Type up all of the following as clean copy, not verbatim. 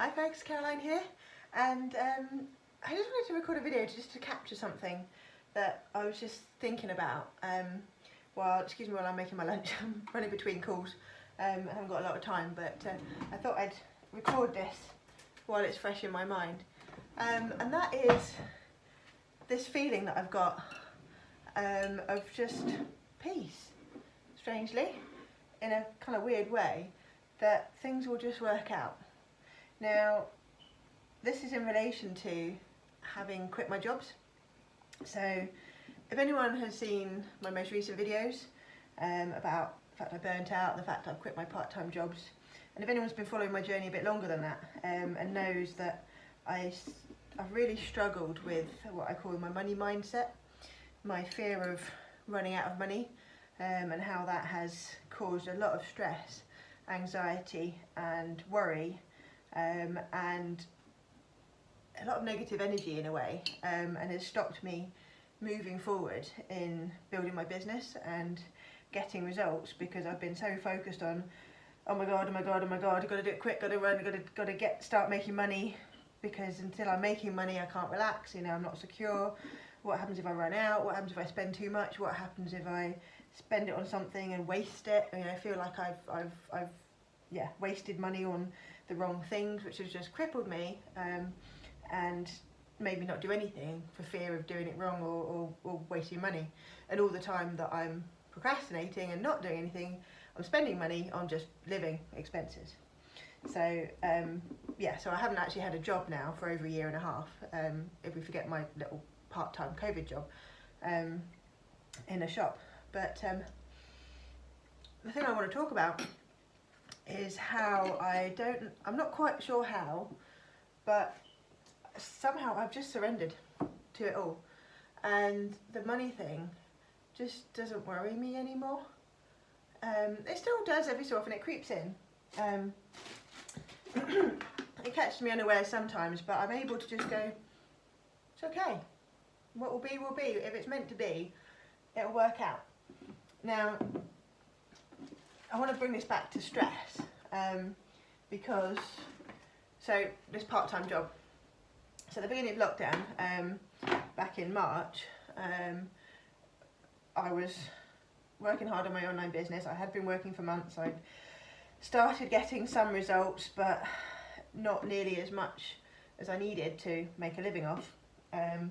Hi folks, Caroline here, and I just wanted to record a video just to capture something that I was just thinking about while I'm making my lunch. I'm running between calls, I haven't got a lot of time, but I thought I'd record this while it's fresh in my mind, and that is this feeling that I've got of just peace, strangely, in a kind of weird way, that things will just work out. Now, this is in relation to having quit my jobs. So, if anyone has seen my most recent videos about the fact I burnt out, the fact I've quit my part-time jobs, and if anyone's been following my journey a bit longer than that and knows that I've really struggled with what I call my money mindset, my fear of running out of money, and how that has caused a lot of stress, anxiety and worry, and a lot of negative energy in a way, and has stopped me moving forward in building my business and getting results, because I've been so focused on, oh my god, I've got to do it quick, got to run, got to start making money, because until I'm making money I can't relax, I'm not secure. What happens if I run out? What happens if I spend too much? What happens if I spend it on something and waste it? I feel like I've wasted money on the wrong things, which has just crippled me, and made me not do anything for fear of doing it wrong or wasting money. And all the time that I'm procrastinating and not doing anything, I'm spending money on just living expenses. So so I haven't actually had a job now for over a year and a half, if we forget my little part-time COVID job in a shop. But the thing I want to talk about is how I'm not quite sure how, but somehow I've just surrendered to it all, and the money thing just doesn't worry me anymore. It still does every so often, it creeps in. It catches me unaware sometimes, but I'm able to just go, it's okay, what will be will be. If it's meant to be, it'll work out. Now, I want to bring this back to stress, because this part-time job, so at the beginning of lockdown, back in March, I was working hard on my online business. I had been working for months. I'd started getting some results, but not nearly as much as I needed to make a living off, and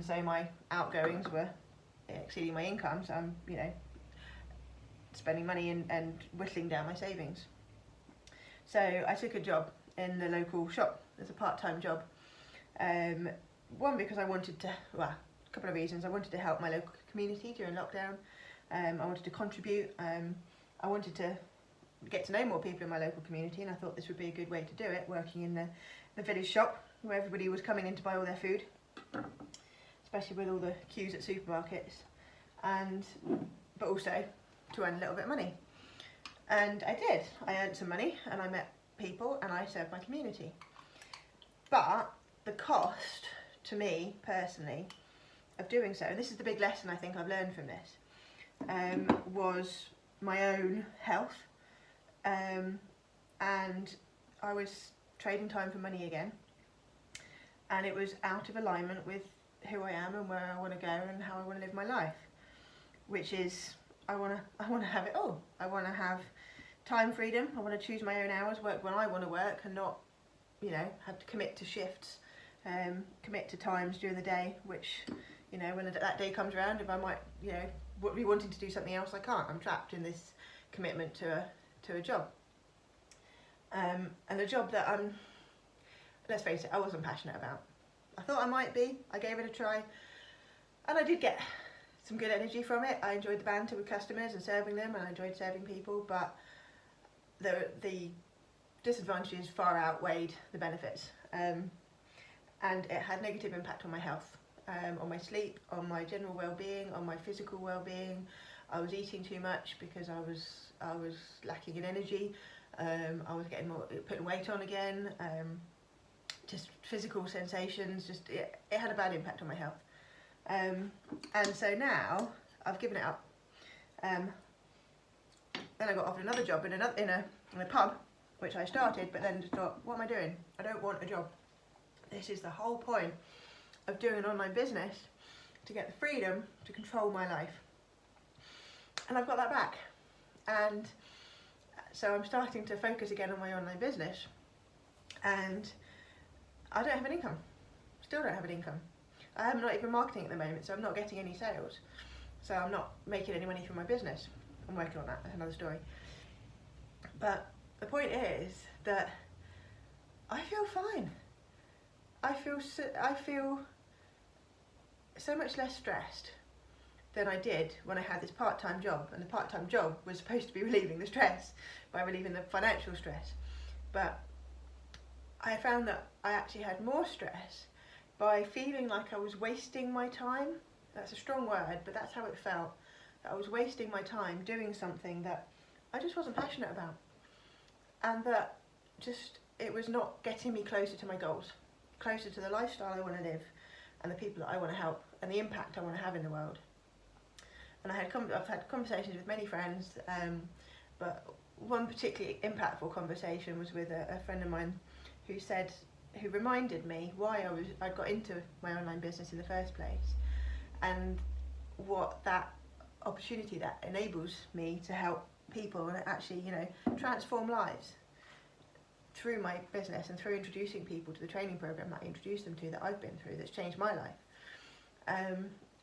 so my outgoings were exceeding my income, so I'm spending money and whittling down my savings. So I took a job in the local shop as a part-time job. One, because I wanted to, a couple of reasons. I wanted to help my local community during lockdown. I wanted to contribute. I wanted to get to know more people in my local community, and I thought this would be a good way to do it, working in the village shop where everybody was coming in to buy all their food, especially with all the queues at supermarkets, but also to earn a little bit of money. And I did. I earned some money and I met people and I served my community. But the cost to me personally of doing so, and this is the big lesson I think I've learned from this, was my own health, and I was trading time for money again, and it was out of alignment with who I am and where I want to go and how I want to live my life, which is I want to have it all. I want to have time freedom. I want to choose my own hours, work when I want to work, and not have to commit to shifts, commit to times during the day, which when that day comes around, if I might be wanting to do something else, I can't. I'm trapped in this commitment to a job, and a job that let's face it, I wasn't passionate about. I thought I might be. I gave it a try, and I did get some good energy from it. I enjoyed the banter with customers and serving them, and I enjoyed serving people, but the disadvantages far outweighed the benefits, and it had negative impact on my health, on my sleep, on my general well-being, on my physical well-being. I was eating too much because I was lacking in energy. I was putting weight on again. Just physical sensations. It had a bad impact on my health. And so now I've given it up. Then I got offered another job in a pub which I started, but then just thought, what am I doing? I don't want a job. This is the whole point of doing an online business, to get the freedom to control my life. And I've got that back. And so I'm starting to focus again on my online business, and I don't have an income. Still don't have an income. I am not even marketing at the moment, so I'm not getting any sales. So I'm not making any money from my business. I'm working on that, that's another story. But the point is that I feel fine. I feel so much less stressed than I did when I had this part-time job, and the part-time job was supposed to be relieving the stress by relieving the financial stress. But I found that I actually had more stress by feeling like I was wasting my time. That's a strong word, but that's how it felt. That I was wasting my time doing something that I just wasn't passionate about, and that just it was not getting me closer to my goals, closer to the lifestyle I want to live, and the people that I want to help, and the impact I want to have in the world. And I've had conversations with many friends, but one particularly impactful conversation was with a friend of mine who reminded me why I'd got into my online business in the first place, and what that opportunity that enables me to help people and actually, transform lives through my business and through introducing people to the training program that I introduced them to, that I've been through, that's changed my life.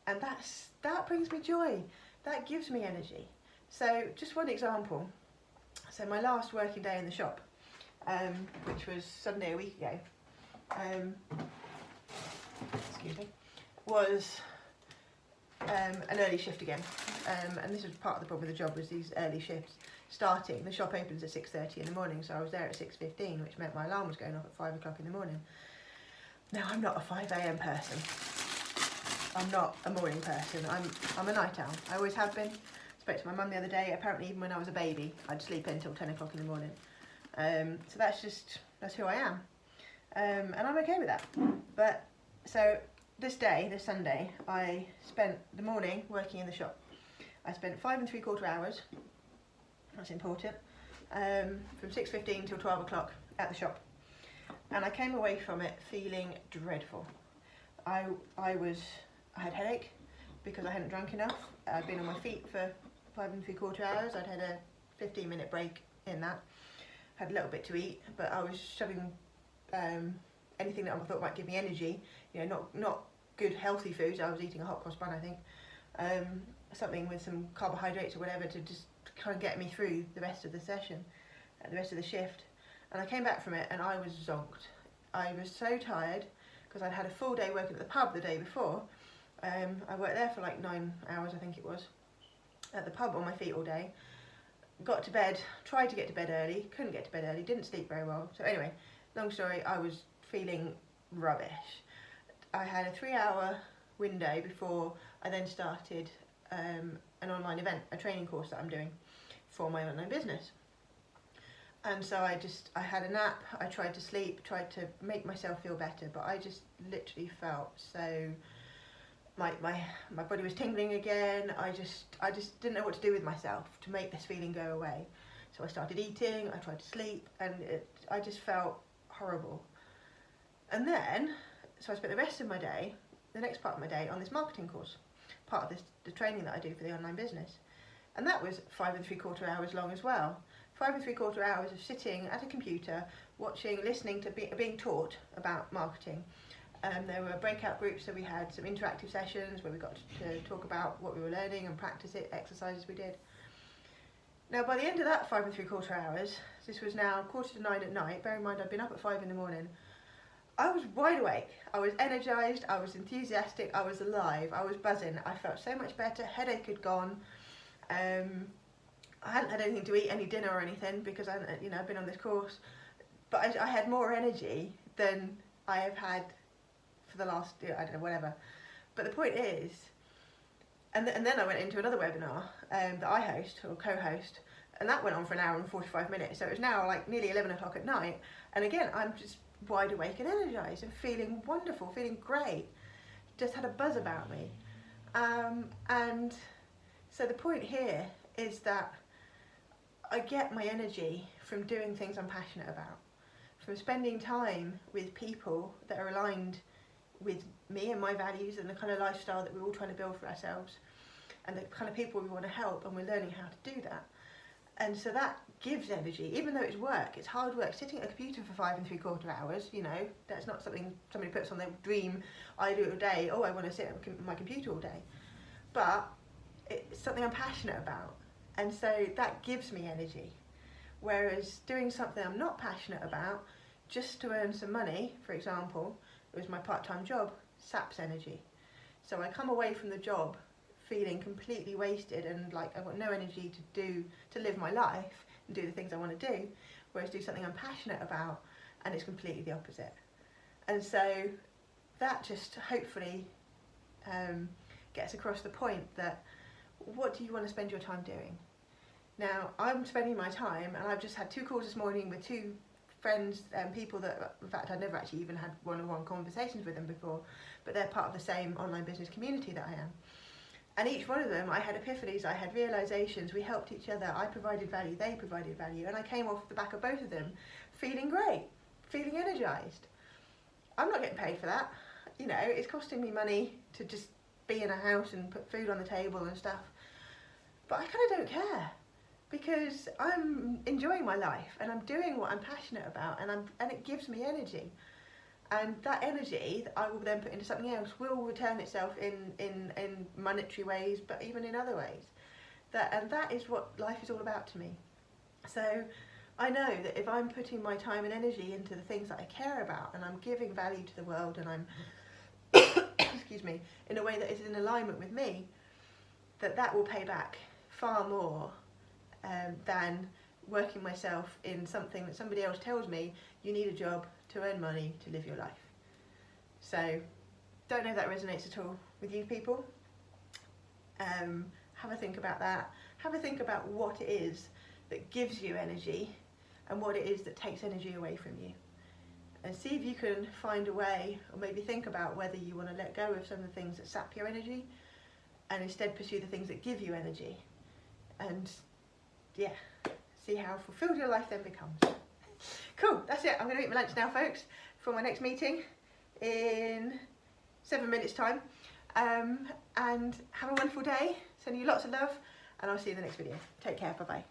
And that brings me joy. That gives me energy. So just one example. So my last working day in the shop, which was Sunday a week ago, was an early shift again. And this was part of the problem with the job, was these early shifts starting. The shop opens at 6:30 in the morning, so I was there at 6:15, which meant my alarm was going off at 5 o'clock in the morning. Now, I'm not a 5 a.m. person. I'm not a morning person. I'm a night owl. I always have been. Spoke to my mum the other day. Apparently, even when I was a baby, I'd sleep until 10 o'clock in the morning. So that's who I am. And I'm okay with that. But so this Sunday, I spent the morning working in the shop. I spent 5 3/4 hours. That's important. From 6:15 till 12 o'clock at the shop. And I came away from it feeling dreadful. I had a headache because I hadn't drunk enough. I'd been on my feet for 5 3/4 hours. I'd had a 15-minute break in that. Had a little bit to eat, but I was shoving anything that I thought might give me energy. Not good healthy foods. I was eating a hot cross bun, I think. Something with some carbohydrates or whatever to just kind of get me through the rest of the session, the rest of the shift. And I came back from it and I was zonked. I was so tired because I'd had a full day working at the pub the day before. I worked there for like 9 hours, I think it was, at the pub on my feet all day. Got to bed, tried to get to bed early, couldn't get to bed early, didn't sleep very well. So anyway, long story, I was feeling rubbish. I had a 3-hour window before I then started an online event, a training course that I'm doing for my online business. And so I had a nap, I tried to sleep, tried to make myself feel better, but I just literally felt so, my body was tingling again. I just didn't know what to do with myself to make this feeling go away. So I started eating, I tried to sleep, and I just felt horrible. And then, so I spent the rest of my day, the next part of my day, on this marketing course, part of the training that I do for the online business. And that was 5 3/4 hours long as well. 5 3/4 hours of sitting at a computer, watching, listening to being taught about marketing. There were breakout groups, so we had some interactive sessions where we got to talk about what we were learning and practice it, exercises we did. Now, by the end of that 5 3/4 hours, this was now 8:45 at night, bear in mind I'd been up at 5 in the morning, I was wide awake, I was energised, I was enthusiastic, I was alive, I was buzzing, I felt so much better, headache had gone. I hadn't had anything to eat, any dinner or anything, because I'd been on this course, but I had more energy than I have had for the last, I don't know, whatever. But the point is, and then I went into another webinar that I host, or co-host, and that went on for 1 hour and 45 minutes, so it was now like nearly 11 o'clock at night, and again, I'm just wide awake and energised and feeling wonderful, feeling great, just had a buzz about me. And so the point here is that I get my energy from doing things I'm passionate about, from spending time with people that are aligned with me and my values and the kind of lifestyle that we're all trying to build for ourselves, and the kind of people we want to help, and we're learning how to do that. And so that gives energy, even though it's work, it's hard work. Sitting at a computer for 5 3/4 hours, you know, that's not something somebody puts on their dream, I do it all day, oh, I want to sit at my computer all day. But it's something I'm passionate about, and so that gives me energy. Whereas doing something I'm not passionate about, just to earn some money, for example, it was my part-time job, saps energy. So I come away from the job feeling completely wasted and like I've got no energy to live my life and do the things I want to do, whereas do something I'm passionate about and it's completely the opposite. And so that just hopefully gets across the point that what do you want to spend your time doing? Now I'm spending my time, and I've just had 2 calls this morning with 2 friends and people that, in fact, I'd never actually even had one-on-one conversations with them before, but they're part of the same online business community that I am. And each one of them, I had epiphanies, I had realizations, we helped each other, I provided value, they provided value, and I came off the back of both of them feeling great, feeling energized. I'm not getting paid for that, you know, it's costing me money to just be in a house and put food on the table and stuff, but I kind of don't care, because I'm enjoying my life and I'm doing what I'm passionate about, and it gives me energy. And that energy that I will then put into something else will return itself in monetary ways, but even in other ways. And that is what life is all about to me. So I know that if I'm putting my time and energy into the things that I care about, and I'm giving value to the world, and I'm excuse me, in a way that is in alignment with me, that will pay back far more than working myself in something that somebody else tells me you need a job to earn money to live your life. So don't know if that resonates at all with you people. Have a think about that. Have a think about what it is that gives you energy and what it is that takes energy away from you, and see if you can find a way, or maybe think about whether you want to let go of some of the things that sap your energy and instead pursue the things that give you energy, and yeah, see how fulfilled your life then becomes. Cool, that's it. I'm going to eat my lunch now, folks, for my next meeting in 7 minutes time. And have a wonderful day. Sending you lots of love, and I'll see you in the next video. Take care, bye bye.